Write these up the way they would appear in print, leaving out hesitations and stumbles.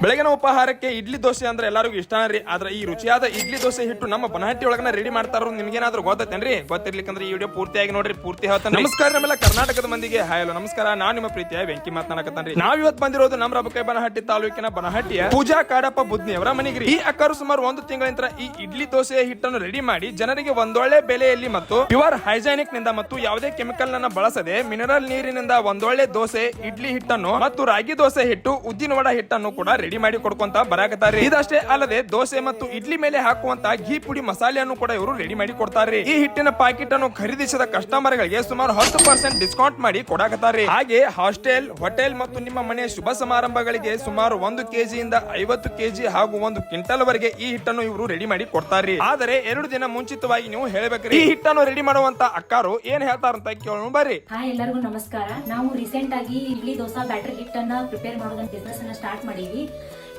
ಬೆಳಗಿನ ಉಪಹಾರಕ್ಕೆ ಇಡ್ಲಿ ದೋಸೆ ಅಂದ್ರೆ ಎಲ್ಲರಿಗೂ ಇಷ್ಟ ರೀ. ಆದ್ರೆ ಈ ರುಚಿಯಾದ ಇಡ್ಲಿ ದೋಸೆ ಹಿಟ್ಟು ನಮ್ಮ ಬನಹಟ್ಟಿ ಒಳಗನ ರೆಡಿ ಮಾಡ್ತಾರೋ ನಿಮ್ಗೇನಾದ್ರೂ ಗೊತ್ತೇನ್ರಿ? ಗೊತ್ತಿರ್ಲಿಕ್ಕಂದ್ರೆ ಈ ವಿಡಿಯೋ ಪೂರ್ತಿಯಾಗಿ ನೋಡ್ರಿ, ಪೂರ್ತಿ ಹೇಳ್ತಾನೆ. ನಮಸ್ಕಾರ ನಮ್ಮೆಲ್ಲ ಕರ್ನಾಟಕದ ಮಂದಿಗೆ ಹಾಯ್ ಹಲೋ ನಮಸ್ಕಾರ. ನಾನು ನಿಮ್ಮ ಪ್ರೀತಿಯ ವೆಂಕಿ ಮಾತನಾಡಕತ್ತಾನ್ರಿ. ನಾವ್ ಇವತ್ತು ಬಂದಿರೋದು ನಮ್ಮ ರಬಕೈ ಬನಹಟ್ಟಿ ತಾಲೂಕಿನ ಬನಹಟ್ಟಿಯ ಪೂಜಾ ಕಾಡಪ್ಪ ಬುದ್ನಿ ಅವರ ಮನೆಗೆ. ಈ ಅಕ್ಕರು ಸುಮಾರು 1 ತಿಂಗಳಿಂದ ಈ ಇಡ್ಲಿ ದೋಸೆ ಹಿಟ್ಟನ್ನು ರೆಡಿ ಮಾಡಿ ಜನರಿಗೆ ಒಂದೊಳ್ಳೆ ಬೆಲೆಯಲ್ಲಿ ಮತ್ತು ಪ್ಯೂರ್ ಹೈಜಾನಿಕ್ ನಿಂದ ಮತ್ತು ಯಾವುದೇ ಕೆಮಿಕಲ್ ಅನ್ನ ಬಳಸದೆ ಮಿನರಲ್ ನೀರಿನಿಂದ ಒಂದೊಳ್ಳೆ ದೋಸೆ ಇಡ್ಲಿ ಹಿಟ್ಟನ್ನು ಮತ್ತು ರಾಗಿ ದೋಸೆ ಹಿಟ್ಟು ಉದ್ದಿನ ವಡ ಹಿಟ್ಟನ್ನು ಕೂಡ ರೆಡಿ ಮಾಡಿ ಕೊಡ್ಕೊಂತ ಬರಾಕತ್ತಾರೆ. ಇದಷ್ಟೇ ಅಲ್ಲದೆ ದೋಸೆ ಮತ್ತು ಇಡ್ಲಿ ಮೇಲೆ ಹಾಕುವಂತ ಘೀ ಪುಡಿ ಮಸಾಲೆಯನ್ನು ಕೂಡ ಇವರು ರೆಡಿ ಮಾಡಿ ಕೊಡ್ತಾರೆ. ಈ ಹಿಟ್ಟಿನ ಪ್ಯಾಕೆಟ್ ಅನ್ನು ಖರೀದಿಸಿದ ಕಸ್ಟಮರ್ ಗಳಿಗೆ ಸುಮಾರು 10% ಡಿಸ್ಕೌಂಟ್ ಮಾಡಿ ಕೊಡಾಕತ್ತಾರೆ. ಹಾಗೆ ಹಾಸ್ಟೆಲ್, ಹೋಟೆಲ್ ಮತ್ತು ನಿಮ್ಮ ಮನೆಯ ಶುಭ ಸಮಾರಂಭಗಳಿಗೆ ಸುಮಾರು 1 ಕೆಜಿಯಿಂದ 50 ಕೆಜಿ ಹಾಗೂ 1 ಕ್ವಿಂಟಲ್ ವರೆಗೆ ಈ ಹಿಟ್ಟನ್ನು ಇವರು ರೆಡಿ ಮಾಡಿ ಕೊಡ್ತಾರೆ. ಆದರೆ 2 ದಿನ ಮುಂಚಿತವಾಗಿ ನೀವು ಹೇಳಬೇಕ್ರಿ. ಈ ಹಿಟ್ಟನ್ನು ರೆಡಿ ಮಾಡುವಂತ ಅಕ್ಕಾರು ಏನ್ ಹೇಳ್ತಾರಂತ ಕೇಳೋಣ ಬರ್ರಿ. ಹಾಯ್, ಎಲ್ಲರಿಗೂ ನಮಸ್ಕಾರ. ನಾವು ರೀಸೆಂಟ್ ಆಗಿ ಇಡ್ಲಿ ದೋಸಾ ಬ್ಯಾಟರ್ ಹಿಟ್ಟನ್ನ ಪ್ರಿಪೇರ್ ಮಾಡೋದಂತ ಬಿಸ್ನೆಸ್ ಅನ್ನ ಸ್ಟಾರ್ಟ್ ಮಾಡೀವಿ.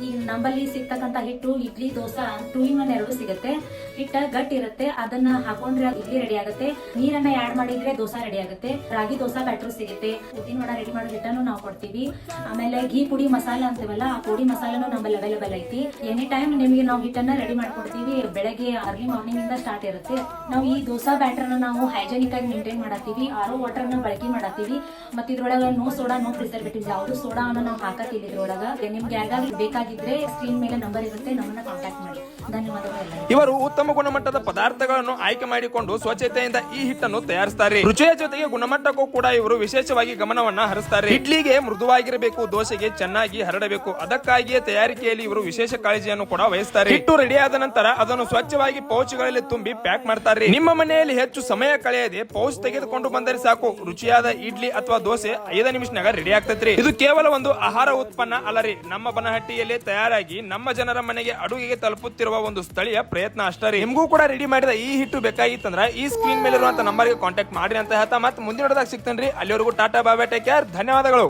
ಈಗ ನಮ್ಮಲ್ಲಿ ಸಿಗ್ತಕ್ಕಂತ ಹಿಟ್ಟು ಇಡ್ಲಿ ದೋಸಾ 2 in 1 ಎರಡು ಸಿಗುತ್ತೆ. ಹಿಟ್ಟ ಗಟ್ಟಿ ಇರುತ್ತೆ, ಅದನ್ನ ಹಾಕೊಂಡ್ರೆ ಇಡ್ಲಿ ರೆಡಿ ಆಗುತ್ತೆ. ನೀರನ್ನ ಆಡ್ ಮಾಡಿದ್ರೆ ದೋಸಾ ರೆಡಿ ಆಗುತ್ತೆ. ರಾಗಿ ದೋಸಾ ಬ್ಯಾಟರ್ ಸಿಗುತ್ತೆ. ಉದ್ದಿನ ವಡ ರೆಡಿ ಮಾಡೋ ಹಿಟ್ಟನ್ನು ನಾವು ಕೊಡ್ತೀವಿ. ಆಮೇಲೆ ಘೀ ಪುಡಿ ಮಸಾಲ ಅಂತೀವಲ್ಲ, ಆ ಪುಡಿ ಮಸಾಲನು ನಮ್ಮಲ್ಲಿ ಅವೈಲೇಬಲ್ ಐತಿ. ಎನಿ ಟೈಮ್ ನಿಮಗೆ ನಾವು ಹಿಟ್ಟನ್ನ ರೆಡಿ ಮಾಡ್ಕೊಡ್ತೀವಿ. ಬೆಳಗ್ಗೆ ಅರ್ಲಿ ಮಾರ್ನಿಂಗ್ ಇಂದ ಸ್ಟಾರ್ಟ್ ಇರುತ್ತೆ. ನಾವು ಈ ದೋಸಾ ಬ್ಯಾಟರ್ ನಾವು ಹೈಜೆನಿಕ್ ಆಗಿ ಮೇಂಟೈನ್ ಮಾಡತ್ತೀವಿ. RO ವಾಟರ್ ನ ಬಳಕೆ ಮಾಡತ್ತೀವಿ. ಮತ್ತೆ ಇದ್ರೊಳಗ ನೋ ಸೋಡಾ, ನೋ ಪ್ರಿಸರ್ವೇಟಿವ್, ಯಾವ್ದು ಸೋಡಾ ಅನ್ನ ನಾವು ಹಾಕತ್ತೀವಿ ಇದ್ರೊಳಗ. ನಿಮ್ಗೆ ಯಾರಿಗಾದ್ರೂ ಬೇಕಾಗಿದ್ರೆ ಸ್ಕ್ರೀನ್ ಮೇಲೆ ನಂಬರ್ ಇರುತ್ತೆ, ನಮ್ಮನ್ನ ಕಾಂಟ್ಯಾಕ್ಟ್ ಮಾಡಿ. ಧನ್ಯವಾದಗಳು. ಇವರು ಉತ್ತಮ ಗುಣಮಟ್ಟದ ಪದಾರ್ಥಗಳನ್ನು ಆಯ್ಕೆ ಮಾಡಿಕೊಂಡು ಸ್ವಚ್ಛತೆಯಿಂದ ಈ ಹಿಟ್ಟನ್ನು ತಯಾರಿಸುತ್ತಾರೆ. ರುಚಿಯ ಜೊತೆಗೆ ಗುಣಮಟ್ಟಕ್ಕೂ ಕೂಡ ಇವರು ವಿಶೇಷವಾಗಿ ಗಮನವನ್ನ ಹರಿಸುತ್ತಾರೆ. ಇಡ್ಲಿಗೆ ಮೃದುವಾಗಿರಬೇಕು, ದೋಸೆಗೆ ಚೆನ್ನಾಗಿ ಹರಡಬೇಕು. ಅದಕ್ಕಾಗಿಯೇ ತಯಾರಿಕೆಯಲ್ಲಿ ಇವರು ವಿಶೇಷ ಕಾಳಜಿಯನ್ನು ಕೂಡ ವಹಿಸುತ್ತಾರೆ. ಹಿಟ್ಟು ರೆಡಿ ಆದ ನಂತರ ಅದನ್ನು ಸ್ವಚ್ಛವಾಗಿ ಪೌಚ್ಗಳಲ್ಲಿ ತುಂಬಿ ಪ್ಯಾಕ್ ಮಾಡ್ತಾರೆ. ನಿಮ್ಮ ಮನೆಯಲ್ಲಿ ಹೆಚ್ಚು ಸಮಯ ಕಳೆಯದೆ ಪೌಚ್ ತೆಗೆದುಕೊಂಡು ಬಂದರೆ ಸಾಕು, ರುಚಿಯಾದ ಇಡ್ಲಿ ಅಥವಾ ದೋಸೆ 5 ನಿಮಿಷನಾಗ ರೆಡಿ ಆಗ್ತೈತ್ರಿ. ಇದು ಕೇವಲ ಒಂದು ಆಹಾರ ಉತ್ಪನ್ನ ಅಲ್ಲರಿ, ನಮ್ಮ ಬನಹಟ್ಟಿಯಲ್ಲಿ ತಯಾರಾಗಿ ನಮ್ಮ ಜನರ ಮನೆಗೆ ಅಡುಗೆಗೆ ತಲುಪುತ್ತಿರುವ ಒಂದು ಸ್ಥಳೀಯ ಪ್ರಯತ್ನ ಅಷ್ಟೇ. ನಿಮಗೂ ಕೂಡ ರೆಡಿ ಮಾಡಿದ ಈ ಹಿಟ್ಟು ಬೇಕಾಗಿತ್ತಂದ್ರ ಈ ಸ್ಕ್ರೀನ್ ಮೇಲೆ ಇರುವಂತ ನಂಬರ್ಗೆ ಕಾಂಟ್ಯಾಕ್ಟ್ ಮಾಡ್ರಿ ಅಂತ ಹೇಳ್ತಾ ಮತ್ತೆ ಮುಂದಿನ ಸಿಗ್ತೇನ್ರಿ. ಅಲ್ಲಿವರೆಗೂ ಟಾಟಾ ಬಾಯ್, ಟೇಕ್ ಕೇರ್, ಧನ್ಯವಾದಗಳು.